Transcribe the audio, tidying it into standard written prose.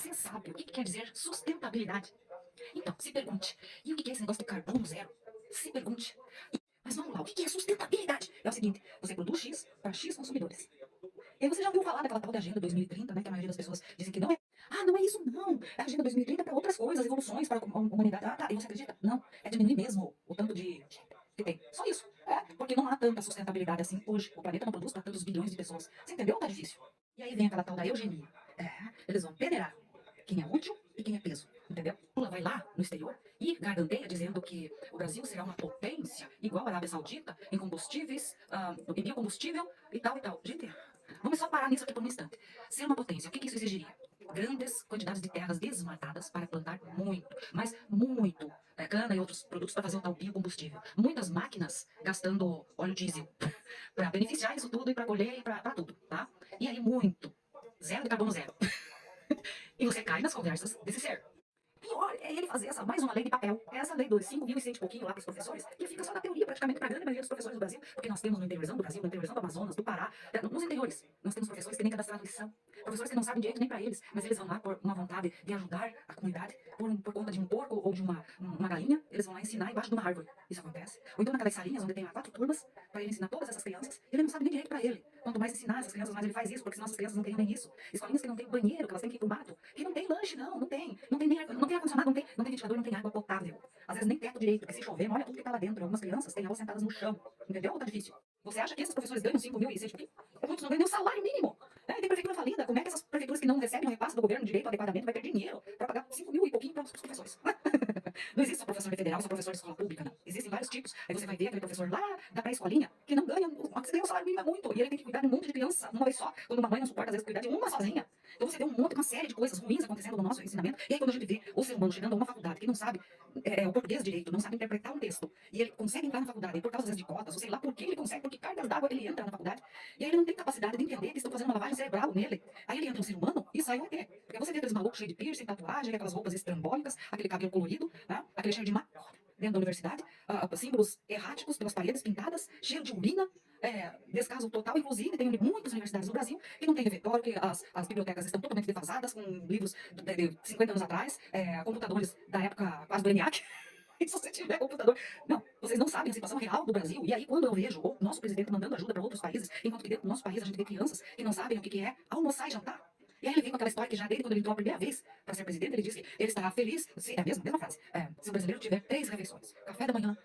Você sabe o que quer dizer sustentabilidade? Então, se pergunte. E o que é esse negócio de carbono zero? Se pergunte. Mas vamos lá, o que é sustentabilidade? É o seguinte, você produz X para X consumidores. E aí você já ouviu falar daquela tal da Agenda 2030, né? Que a maioria das pessoas dizem que não é. Ah, não é isso não. A Agenda 2030 é para outras coisas, evoluções para a humanidade. Ah, tá. E você acredita? Não. É diminuir mesmo o tanto de que tem. Só isso. É, porque não há tanta sustentabilidade assim hoje. O planeta não produz para tantos bilhões de pessoas. Você entendeu? Tá difícil. E aí vem aquela tal da eugenia. É, eles vão peneirar quem é útil e quem é peso. Entendeu? Lula vai lá no exterior e garganteia dizendo que o Brasil será uma potência igual à Arábia Saudita em combustíveis, em biocombustível e tal e tal. Gente, vamos só parar nisso aqui por um instante. Ser uma potência, o que isso exigiria? Grandes quantidades de terras desmatadas para plantar muito, mas muito cana e outros produtos para fazer o tal biocombustível. Muitas máquinas gastando óleo diesel para beneficiar isso tudo e para colher e para tudo, tá? E aí muito. Zero de carbono zero. E você cai nas conversas desse ser. Pior é ele fazer essa mais uma lei de papel. É essa lei dos 5.100 e pouquinho lá para os professores, que fica só na teoria praticamente para a grande maioria dos professores do Brasil, porque nós temos no interiorzão do Brasil, no interiorzão do Amazonas, do Pará, nos interiores, nós temos professores que nem cadastraram lição, professores que não sabem direito nem para eles, mas eles vão lá por uma vontade de ajudar a comunidade, por conta de um porco ou de uma galinha, eles vão lá ensinar embaixo de uma árvore. Isso acontece. Ou então naquelas salinhas onde tem lá 4 turmas, para ele ensinar todas essas crianças, ele não sabe nem direito para ele. Quanto mais ensinar essas crianças, mais ele faz isso, porque senão essas crianças não teriam nem isso. Escolinhas que não tem banheiro, que elas têm que ir pro mato, que não tem lanche, não tem. Não tem ar-condicionado, não tem ventilador, não tem água potável. Às vezes nem teto direito, porque se chover, olha tudo que tá lá dentro. Algumas crianças têm aulas sentadas no chão. Entendeu? Ou tá difícil? Você acha que esses professores ganham 5.100 pouquinho? Muitos não ganham nem o salário mínimo. Tem prefeitura falida. Como é que essas prefeituras que não recebem o repasse do governo direito adequadamente vai ter dinheiro para pagar 5.000 e pouquinho para os professores? Não existe só professor de federal, só professor de escola pública, não. Existem vários tipos. Aí você vai ver aquele professor lá da pré-escolinha que não ganha, ganha o salário mínimo é muito. E ele tem que cuidar de um monte de criança uma vez só. Quando uma mãe não suporta, às vezes, cuidar de uma sozinha. Então você vê uma série de coisas ruins acontecendo no nosso ensinamento. E aí quando a gente vê o ser humano chegando a uma faculdade que não sabe o português direito, não sabe interpretar um texto, e ele consegue entrar na faculdade, e por causa às vezes, de cotas, ou sei lá por que ele consegue, porque cargas d'água ele entra na faculdade, e aí ele não tem capacidade de entender que estão fazendo uma lavagem cerebral nele. Aí ele entra no ser humano e sai o ET. Porque você vê aqueles malucos cheios de piercing, tatuagem, aquelas roupas estrambólicas, aquele cabelo colorido, né? Aquele cheiro de maconha dentro da universidade, símbolos erráticos pelas paredes pintadas, cheiro de urina, descaso total. Inclusive, tem muitas universidades no Brasil que não tem refeitório, que as bibliotecas estão totalmente defasadas, com livros de 50 anos atrás, computadores da época quase do ENIAC. E se você tiver computador. Não, vocês não sabem a situação real do Brasil. E aí, quando eu vejo o nosso presidente mandando ajuda para outros países, enquanto que dentro do nosso país a gente vê crianças que não sabem o que é almoçar e jantar. E aí ele vem com aquela história que já desde quando ele entrou a primeira vez para ser presidente, ele disse que ele estará feliz, se, é a mesma frase, se o brasileiro tiver 3 refeições, café da manhã,